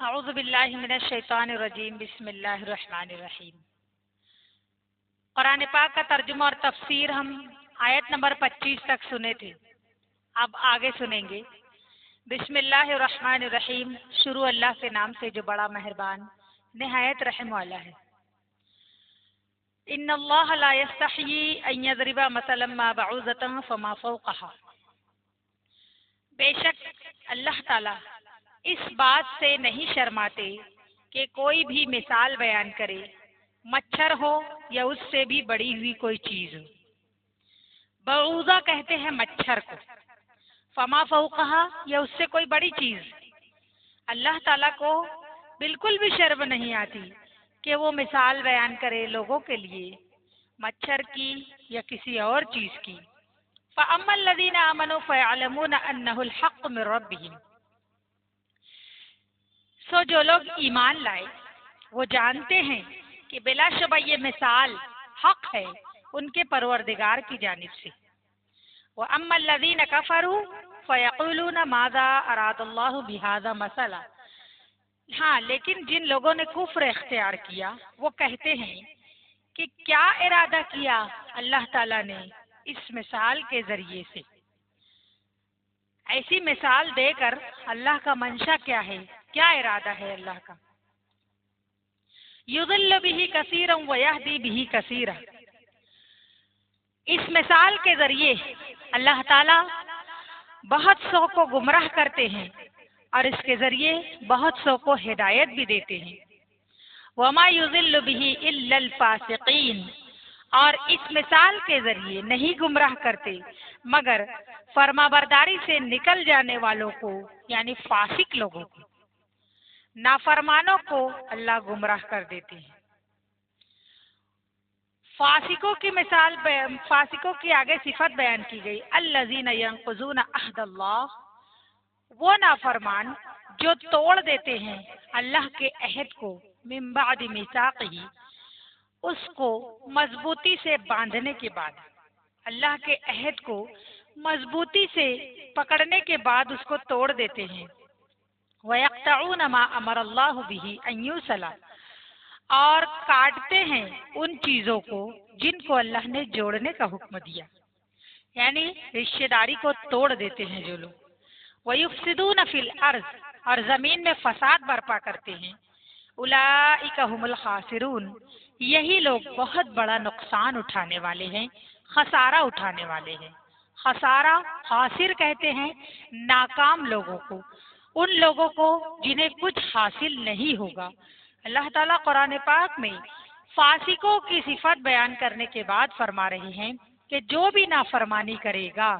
اعوذ باللہ من الشیطان الرجیم بسم اللہ الرحمن الرحیم۔ قرآن پاک کا ترجمہ اور تفسیر ہم آیت نمبر 25 تک سنے تھے، اب آگے سنیں گے۔ بسم اللہ الرحمن الرحیم، شروع اللہ کے نام سے جو بڑا مہربان نہایت رحم والا ہے۔ ان اللہ لا یستحیی ان یضرب مثلا ما بعوضۃ فما فوقها، بے شک اللہ تعالی اس بات سے نہیں شرماتے کہ کوئی بھی مثال بیان کرے، مچھر ہو یا اس سے بھی بڑی ہوئی کوئی چیز ہو۔ بعوضہ کہتے ہیں مچھر کو، فما فوقہا یا اس سے کوئی بڑی چیز۔ اللہ تعالیٰ کو بالکل بھی شرم نہیں آتی کہ وہ مثال بیان کرے لوگوں کے لیے، مچھر کی یا کسی اور چیز کی۔ فَأَمَّا الَّذِينَ آمَنُوا فَيَعْلَمُونَ أَنَّهُ الْحَقُّ مِنْ رَبِّهِمْ، سو جو لوگ ایمان لائے وہ جانتے ہیں کہ بلا شبہ یہ مثال حق ہے ان کے پروردگار کی جانب سے۔ وَأَمَّا الَّذِينَ كَفَرُوا فَيَقُولُونَ مَاذَا أَرَادَ اللَّهُ بِهَذَا مَثَلًا، ہاں لیکن جن لوگوں نے کفر اختیار کیا وہ کہتے ہیں کہ کیا ارادہ کیا اللہ تعالیٰ نے اس مثال کے ذریعے سے، ایسی مثال دے کر اللہ کا منشا کیا ہے، کیا ارادہ ہے اللہ کا۔ یضل بہ کثیرا ویہدی بہ کثیرا، اس مثال کے ذریعے اللہ تعالی بہت سو کو گمراہ کرتے ہیں اور اس کے ذریعے بہت سو کو ہدایت بھی دیتے ہیں۔ وما یضل بہ الا الفاسقین، اور اس مثال کے ذریعے نہیں گمراہ کرتے مگر فرما برداری سے نکل جانے والوں کو، یعنی فاسق لوگوں کو، نافرمانوں کو اللہ گمراہ کر دیتے ہیں۔ فاسقوں کی مثال، فاسقوں کی آگے صفت بیان کی گئی، الذین ینقضون عہد اللہ، وہ نافرمان جو توڑ دیتے ہیں اللہ کے عہد کو، من بعد میثاقہ، اس کو مضبوطی سے باندھنے کے بعد، اللہ کے عہد کو مضبوطی سے پکڑنے کے بعد اس کو توڑ دیتے ہیں۔ وَيَقْطَعُونَ مَا أَمَرَ اللَّهُ بِهِ أَن يُوصَلَ، اور کاٹتے ہیں ان چیزوں کو جن کو اللہ نے جوڑنے کا حکم دیا، یعنی رشتہ داری کو توڑ دیتے ہیں جو لوگ۔ وَيُفْسِدُونَ فِي الْأَرْضِ، اور زمین میں فساد برپا کرتے ہیں۔ أُولَئِكَ هُمُ الْخَاسِرُونَ، یہی لوگ بہت بڑا نقصان اٹھانے والے ہیں، خسارہ اٹھانے والے ہیں۔ خسارہ، خاسر کہتے ہیں ناکام لوگوں کو، ان لوگوں کو جنہیں کچھ حاصل نہیں ہوگا۔ اللہ تعالیٰ قرآن پاک میں فاسقوں کی صفت بیان کرنے کے بعد فرما رہے ہیں کہ جو بھی نافرمانی کرے گا،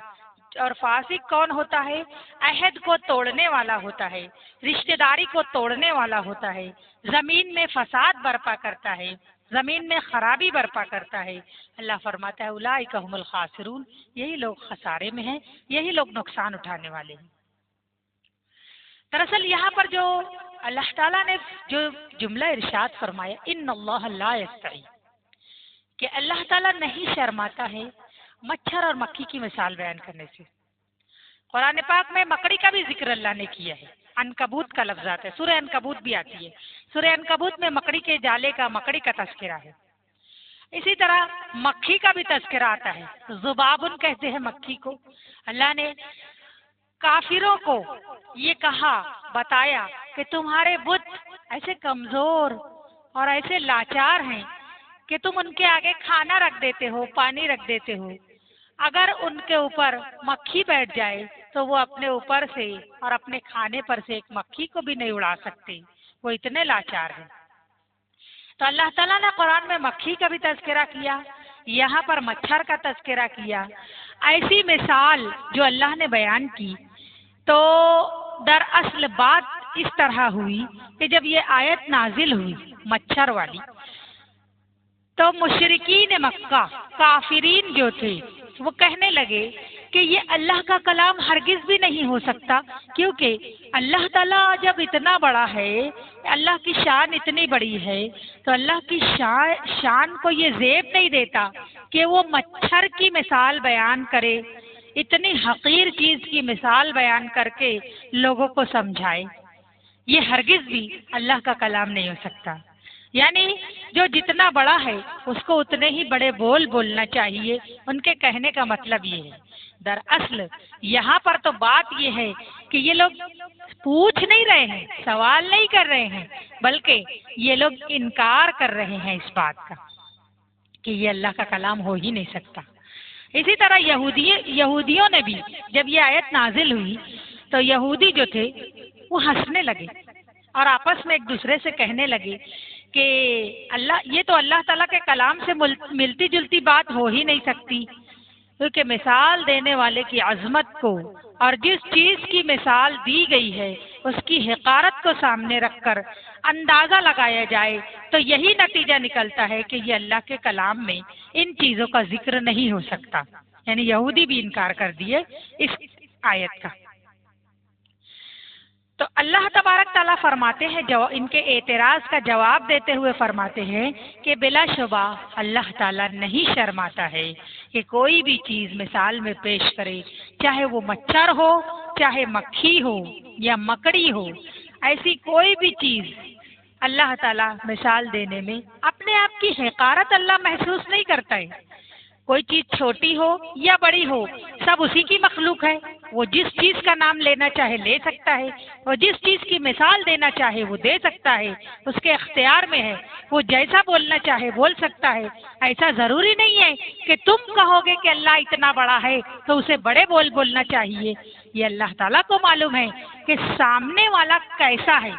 اور فاسق کون ہوتا ہے؟ عہد کو توڑنے والا ہوتا ہے، رشتہ داری کو توڑنے والا ہوتا ہے، زمین میں فساد برپا کرتا ہے، زمین میں خرابی برپا کرتا ہے۔ اللہ فرماتا ہے اولئک هم الخاسرون، یہی لوگ خسارے میں ہیں، یہی لوگ نقصان اٹھانے والے ہیں۔ دراصل یہاں پر جو اللہ تعالیٰ نے جو جملہ ارشاد فرمایا، ان اللہ لا یستحی، کہ اللہ تعالیٰ نہیں شرماتا ہے مچھر اور مکھی کی مثال بیان کرنے سے۔ قرآن پاک میں مکڑی کا بھی ذکر اللہ نے کیا ہے، عنکبوت کا لفظ آتا ہے، سورہ عنکبوت بھی آتی ہے، سورہ عنکبوت میں مکڑی کے جالے کا، مکڑی کا تذکرہ ہے۔ اسی طرح مکھی کا بھی تذکرہ آتا ہے، ذبابن کہتے ہیں مکھی کو۔ اللہ نے کافروں کو یہ کہا، بتایا کہ تمہارے بت ایسے کمزور اور ایسے لاچار ہیں کہ تم ان کے آگے کھانا رکھ دیتے ہو، پانی رکھ دیتے ہو، اگر ان کے اوپر مکھی بیٹھ جائے تو وہ اپنے اوپر سے اور اپنے کھانے پر سے ایک مکھی کو بھی نہیں اڑا سکتے، وہ اتنے لاچار ہیں۔ تو اللہ تعالیٰ نے قرآن میں مکھی کا بھی تذکرہ کیا، یہاں پر مچھر کا تذکرہ کیا۔ ایسی مثال جو اللہ نے بیان کی، تو دراصل بات اس طرح ہوئی کہ جب یہ آیت نازل ہوئی مچھر والی، تو مشرکین مکہ، کافرین جو تھے، وہ کہنے لگے کہ یہ اللہ کا کلام ہرگز بھی نہیں ہو سکتا، کیونکہ اللہ تعالیٰ جب اتنا بڑا ہے، اللہ کی شان اتنی بڑی ہے، تو اللہ کی شان کو یہ زیب نہیں دیتا کہ وہ مچھر کی مثال بیان کرے، اتنی حقیر چیز کی مثال بیان کر کے لوگوں کو سمجھائے۔ یہ ہرگز بھی اللہ کا کلام نہیں ہو سکتا۔ یعنی جو جتنا بڑا ہے اس کو اتنے ہی بڑے بول بولنا چاہیے، ان کے کہنے کا مطلب یہ ہے۔ دراصل یہاں پر تو بات یہ ہے کہ یہ لوگ پوچھ نہیں رہے ہیں، سوال نہیں کر رہے ہیں، بلکہ یہ لوگ انکار کر رہے ہیں اس بات کا کہ یہ اللہ کا کلام ہو ہی نہیں سکتا۔ اسی طرح یہودیوں نے بھی جب یہ آیت نازل ہوئی تو یہودی جو تھے وہ ہنسنے لگے اور آپس میں ایک دوسرے سے کہنے لگے کہ یہ تو اللہ تعالیٰ کے کلام سے ملتی جلتی بات ہو ہی نہیں سکتی، کیونکہ مثال دینے والے کی عظمت کو اور جس چیز کی مثال دی گئی ہے اس کی حقارت کو سامنے رکھ کر اندازہ لگایا جائے تو یہی نتیجہ نکلتا ہے کہ یہ اللہ کے کلام میں ان چیزوں کا ذکر نہیں ہو سکتا۔ یعنی یہودی بھی انکار کر دیے اس آیت کا۔ تو اللہ تبارک تعالیٰ فرماتے ہیں، ان کے اعتراض کا جواب دیتے ہوئے فرماتے ہیں کہ بلا شبہ اللہ تعالیٰ نہیں شرماتا ہے کہ کوئی بھی چیز مثال میں پیش کرے، چاہے وہ مچھر ہو، چاہے مکھی ہو یا مکڑی ہو، ایسی کوئی بھی چیز اللہ تعالیٰ مثال دینے میں اپنے آپ کی حقارت اللہ محسوس نہیں کرتا ہے۔ کوئی چیز چھوٹی ہو یا بڑی ہو، سب اسی کی مخلوق ہے، وہ جس چیز کا نام لینا چاہے لے سکتا ہے، وہ جس چیز کی مثال دینا چاہے وہ دے سکتا ہے، اس کے اختیار میں ہے، وہ جیسا بولنا چاہے بول سکتا ہے۔ ایسا ضروری نہیں ہے کہ تم کہو گے کہ اللہ اتنا بڑا ہے تو اسے بڑے بولنا چاہیے۔ یہ اللہ تعالیٰ کو معلوم ہے کہ سامنے والا کیسا ہے۔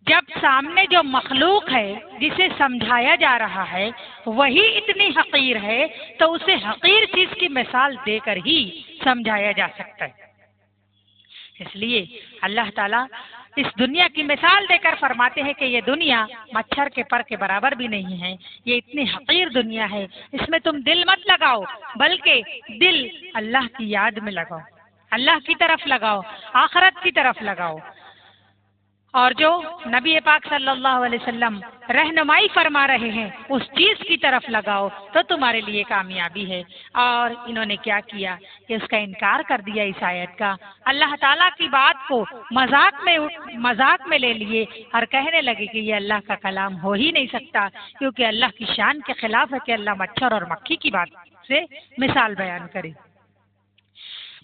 جب سامنے جو مخلوق ہے جسے سمجھایا جا رہا ہے وہی اتنی حقیر ہے تو اسے حقیر چیز کی مثال دے کر ہی سمجھایا جا سکتا ہے۔ اس لیے اللہ تعالیٰ اس دنیا کی مثال دے کر فرماتے ہیں کہ یہ دنیا مچھر کے پر کے برابر بھی نہیں ہے، یہ اتنی حقیر دنیا ہے، اس میں تم دل مت لگاؤ، بلکہ دل اللہ کی یاد میں لگاؤ، اللہ کی طرف لگاؤ، آخرت کی طرف لگاؤ، اور جو نبی پاک صلی اللہ علیہ وسلم رہنمائی فرما رہے ہیں اس چیز کی طرف لگاؤ تو تمہارے لیے کامیابی ہے۔ اور انہوں نے کیا کیا کہ اس کا انکار کر دیا اس آیت کا، اللہ تعالیٰ کی بات کو مذاق میں لے لیے اور کہنے لگے کہ یہ اللہ کا کلام ہو ہی نہیں سکتا، کیونکہ اللہ کی شان کے خلاف ہے کہ اللہ مچھر اور مکھی کی بات سے مثال بیان کرے۔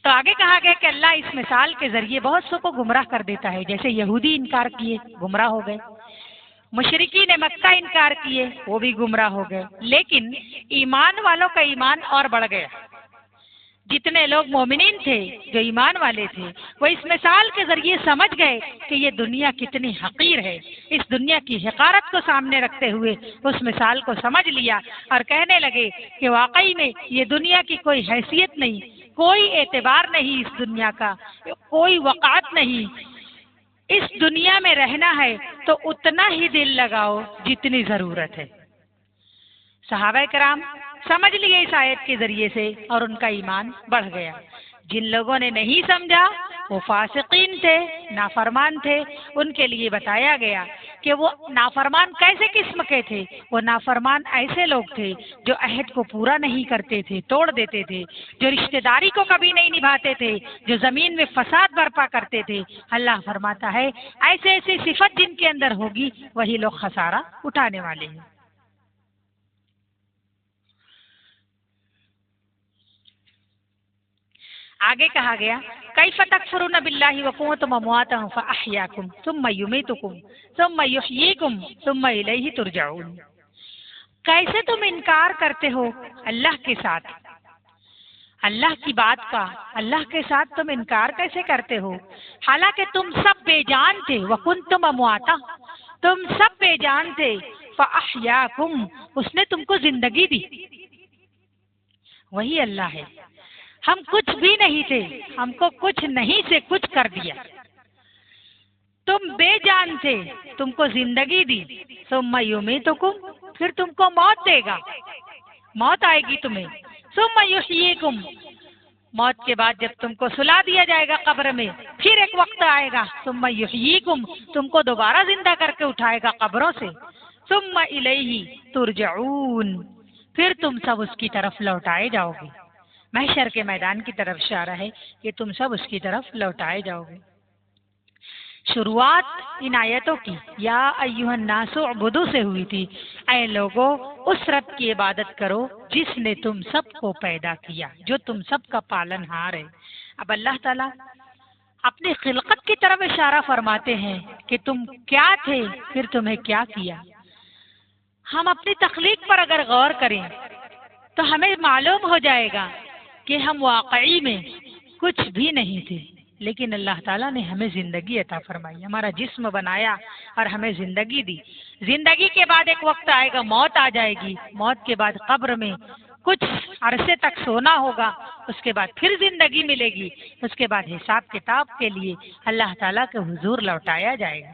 تو آگے کہا گیا کہ اللہ اس مثال کے ذریعے بہت سو کو گمراہ کر دیتا ہے، جیسے یہودی انکار کیے گمراہ ہو گئے، مشرکین مکہ انکار کیے وہ بھی گمراہ ہو گئے، لیکن ایمان والوں کا ایمان اور بڑھ گیا۔ جتنے لوگ مومنین تھے جو ایمان والے تھے وہ اس مثال کے ذریعے سمجھ گئے کہ یہ دنیا کتنی حقیر ہے، اس دنیا کی حقارت کو سامنے رکھتے ہوئے اس مثال کو سمجھ لیا اور کہنے لگے کہ واقعی میں یہ دنیا کی کوئی حیثیت نہیں، کوئی اعتبار نہیں، اس دنیا کا کوئی وقعت نہیں، اس دنیا میں رہنا ہے تو اتنا ہی دل لگاؤ جتنی ضرورت ہے۔ صحابہ کرام سمجھ لیے اس آیت کے ذریعے سے اور ان کا ایمان بڑھ گیا۔ جن لوگوں نے نہیں سمجھا وہ فاسقین تھے، نافرمان تھے، ان کے لیے بتایا گیا کہ وہ نافرمان کیسے قسم کے تھے۔ وہ نافرمان ایسے لوگ تھے جو عہد کو پورا نہیں کرتے تھے، توڑ دیتے تھے، جو رشتہ داری کو کبھی نہیں نبھاتے تھے، جو زمین میں فساد برپا کرتے تھے۔ اللہ فرماتا ہے ایسے ایسی صفت جن کے اندر ہوگی وہی لوگ خسارہ اٹھانے والے ہیں۔ آگے کہا گیا کیف تکفرون باللہ وکنتم امواتا فاحیاکم ثم یمیتکم ثم یحییکم ثم الیہ ترجعون۔ کیسے تم انکار کرتے ہو اللہ کے ساتھ، اللہ کی بات کا، اللہ کے ساتھ تم انکار کیسے کرتے ہو، حالانکہ تم سب بے جان تھے، وکنتم امواتا، تم سب بے جان تھے، فاحیاکم، اس نے تم کو زندگی دی۔ وہی اللہ ہے، ہم کچھ بھی نہیں تھے، ہم کو کچھ نہیں سے کچھ کر دیا، تم بے جان تھے، تم کو زندگی دی، ثم یمیتکم، پھر تم کو موت دے گا، موت آئے گی تمہیں، ثم یحییکم، موت کے بعد جب تم کو سلا دیا جائے گا قبر میں، پھر ایک وقت آئے گا، ثم یحییکم، تم کو دوبارہ زندہ کر کے اٹھائے گا قبروں سے، ثم الیہ ترجعون، پھر تم سب اس کی طرف لوٹائے جاؤ گے۔ محشر کے میدان کی طرف اشارہ ہے کہ تم سب اس کی طرف لوٹائے جاؤ گے۔ شروعات ان آیتوں کی یا ایھا الناس اعبدوا سے ہوئی تھی، اے لوگو اس رب کی عبادت کرو جس نے تم سب کو پیدا کیا، جو تم سب کا پالن ہار ہے۔ اب اللہ تعالیٰ اپنی خلقت کی طرف اشارہ فرماتے ہیں کہ تم کیا تھے، پھر تمہیں کیا کیا۔ ہم اپنی تخلیق پر اگر غور کریں تو ہمیں معلوم ہو جائے گا کہ ہم واقعی میں کچھ بھی نہیں تھے، لیکن اللہ تعالیٰ نے ہمیں زندگی عطا فرمائی، ہمارا جسم بنایا اور ہمیں زندگی دی۔ زندگی کے بعد ایک وقت آئے گا، موت آ جائے گی، موت کے بعد قبر میں کچھ عرصے تک سونا ہوگا، اس کے بعد پھر زندگی ملے گی، اس کے بعد حساب کتاب کے لیے اللہ تعالیٰ کے حضور لوٹایا جائے گا۔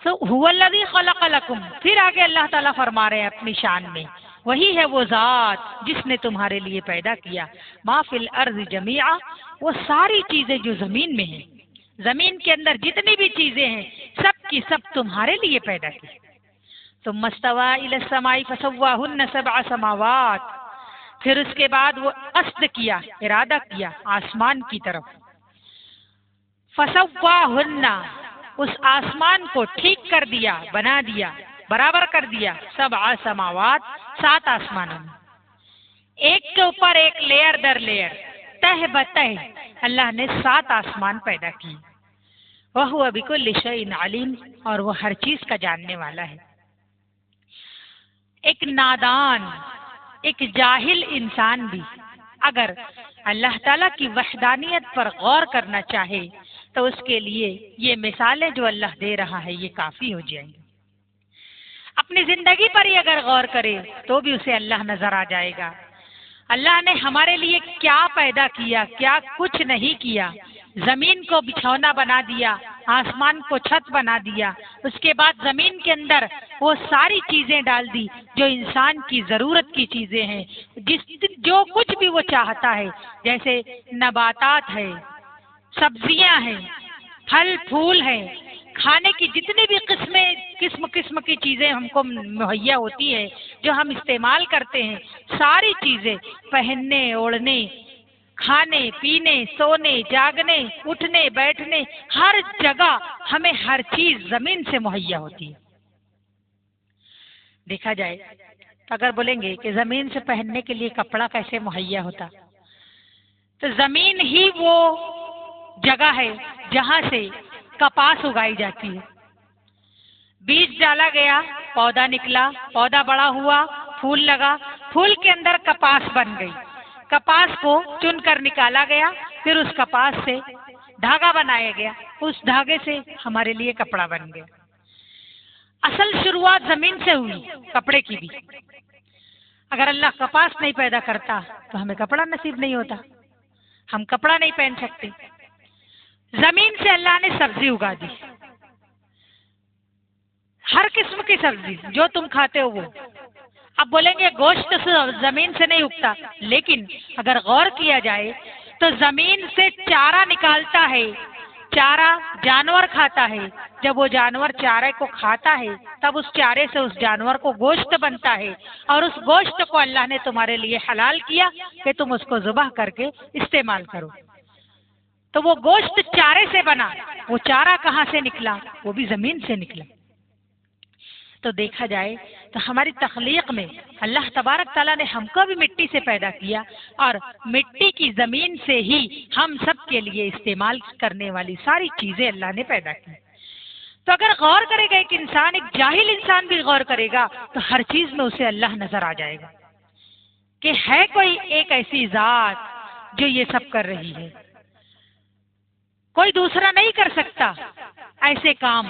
هو الذی خلق لکم، پھر آگے اللہ تعالیٰ فرما رہے ہیں اپنی شان میں، وہی ہے وہ ذات جس نے تمہارے لیے پیدا کیا ما فی الارض جمیعا، وہ ساری چیزیں جو زمین میں ہیں، زمین کے اندر جتنی بھی چیزیں ہیں سب کی سب تمہارے لیے پیدا کی۔ ثم استوى الى السماء فسواهن 7 سماوات، پھر اس کے بعد وہ قصد کیا، ارادہ کیا آسمان کی طرف، فسواهن، اس آسمان کو ٹھیک کر دیا، بنا دیا، برابر کر دیا، 7 سماوات، 7 آسمانوں میں، ایک کے اوپر ایک، لیئر در لیئر، تہ بتہ اللہ نے 7 آسمان پیدا کی۔ وَهُوَ بِكُلِّ شَيْءٍ عَلِيمٌ، اور وہ ہر چیز کا جاننے والا ہے۔ ایک نادان، ایک جاہل انسان بھی اگر اللہ تعالیٰ کی وحدانیت پر غور کرنا چاہے تو اس کے لیے یہ مثالیں جو اللہ دے رہا ہے یہ کافی ہو جائیں گی۔ اپنی زندگی پر ہی اگر غور کرے تو بھی اسے اللہ نظر آ جائے گا۔ اللہ نے ہمارے لیے کیا پیدا کیا، کیا کچھ نہیں کیا۔ زمین کو بچھونا بنا دیا، آسمان کو چھت بنا دیا، اس کے بعد زمین کے اندر وہ ساری چیزیں ڈال دی جو انسان کی ضرورت کی چیزیں ہیں، جو کچھ بھی وہ چاہتا ہے، جیسے نباتات ہے، سبزیاں ہیں، پھل پھول ہیں، کھانے کی جتنی بھی قسم کی چیزیں ہم کو مہیا ہوتی ہے جو ہم استعمال کرتے ہیں، ساری چیزیں پہننے اوڑھنے، کھانے پینے، سونے جاگنے، اٹھنے بیٹھنے، ہر جگہ ہمیں ہر چیز زمین سے مہیا ہوتی ہے۔ دیکھا جائے تو اگر بولیں گے کہ زمین سے پہننے کے لیے کپڑا کیسے مہیا ہوتا، تو زمین ہی وہ جگہ ہے جہاں سے کپاس اگائی جاتی ہے۔ بیج ڈالا گیا، پودا نکلا، پودا بڑا ہوا، پھول لگا، پھول کے اندر کپاس بن گئی، کپاس کو چن کر نکالا گیا، پھر اس کپاس سے دھاگا بنایا گیا، اس دھاگے سے ہمارے لیے کپڑا بن گیا۔ اصل شروعات زمین سے ہوئی کپڑے کی بھی۔ اگر اللہ کپاس نہیں پیدا کرتا تو ہمیں کپڑا نصیب نہیں ہوتا، ہم کپڑا نہیں پہن سکتے۔ زمین سے اللہ نے سبزی اگا دی، ہر قسم کی سبزی جو تم کھاتے ہو وہ۔ اب بولیں گے گوشت زمین سے نہیں اگتا، لیکن اگر غور کیا جائے تو زمین سے چارہ نکالتا ہے، چارہ جانور کھاتا ہے، جب وہ جانور چارے کو کھاتا ہے تب اس چارے سے اس جانور کو گوشت بنتا ہے، اور اس گوشت کو اللہ نے تمہارے لیے حلال کیا کہ تم اس کو ذبح کر کے استعمال کرو۔ تو وہ گوشت چارے سے بنا، وہ چارہ کہاں سے نکلا؟ وہ بھی زمین سے نکلا۔ تو دیکھا جائے تو ہماری تخلیق میں اللہ تبارک تعالیٰ نے ہم کو بھی مٹی سے پیدا کیا، اور مٹی کی زمین سے ہی ہم سب کے لیے استعمال کرنے والی ساری چیزیں اللہ نے پیدا کی۔ تو اگر غور کرے گا ایک انسان، ایک جاہل انسان بھی غور کرے گا تو ہر چیز میں اسے اللہ نظر آ جائے گا کہ ہے کوئی ایک ایسی ذات جو یہ سب کر رہی ہے، کوئی دوسرا نہیں کر سکتا ایسے کام،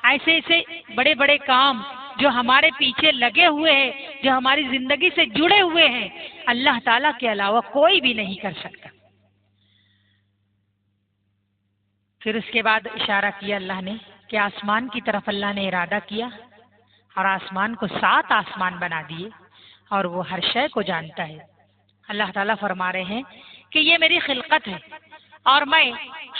ایسے بڑے بڑے کام جو ہمارے پیچھے لگے ہوئے ہیں، جو ہماری زندگی سے جڑے ہوئے ہیں، اللہ تعالیٰ کے علاوہ کوئی بھی نہیں کر سکتا۔ پھر اس کے بعد اشارہ کیا اللہ نے کہ آسمان کی طرف اللہ نے ارادہ کیا، اور آسمان کو 7 آسمان بنا دیے، اور وہ ہر شے کو جانتا ہے۔ اللہ تعالیٰ فرما رہے ہیں کہ یہ میری خلقت ہے اور میں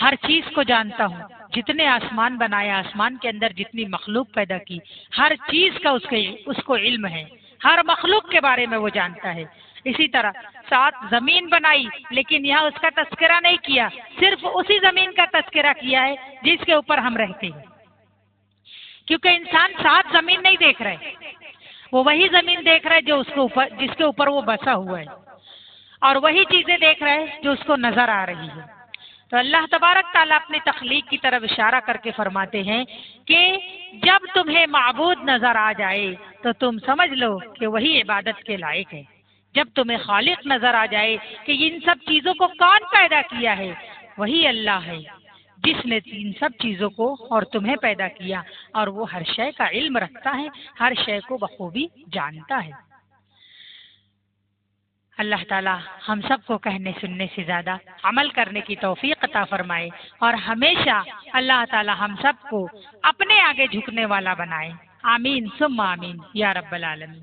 ہر چیز کو جانتا ہوں۔ جتنے آسمان بنایا، آسمان کے اندر جتنی مخلوق پیدا کی، ہر چیز کا اس کو علم ہے، ہر مخلوق کے بارے میں وہ جانتا ہے۔ اسی طرح 7 زمین بنائی، لیکن یہاں اس کا تذکرہ نہیں کیا، صرف اسی زمین کا تذکرہ کیا ہے جس کے اوپر ہم رہتے ہیں، کیونکہ انسان 7 زمین نہیں دیکھ رہے، وہ وہی زمین دیکھ رہا ہے جو اس کے اوپر، جس کے اوپر وہ بسا ہوا ہے، اور وہی چیزیں دیکھ رہے ہیں جو اس کو نظر آ رہی ہے۔ تو اللہ تبارک تعالیٰ اپنی تخلیق کی طرف اشارہ کر کے فرماتے ہیں کہ جب تمہیں معبود نظر آ جائے تو تم سمجھ لو کہ وہی عبادت کے لائق ہے۔ جب تمہیں خالق نظر آ جائے کہ ان سب چیزوں کو کون پیدا کیا ہے، وہی اللہ ہے جس نے ان سب چیزوں کو اور تمہیں پیدا کیا، اور وہ ہر شے کا علم رکھتا ہے، ہر شے کو بخوبی جانتا ہے۔ اللہ تعالی ہم سب کو کہنے سننے سے زیادہ عمل کرنے کی توفیق عطا فرمائے، اور ہمیشہ اللہ تعالی ہم سب کو اپنے آگے جھکنے والا بنائے۔ آمین ثم آمین یا رب العالمین۔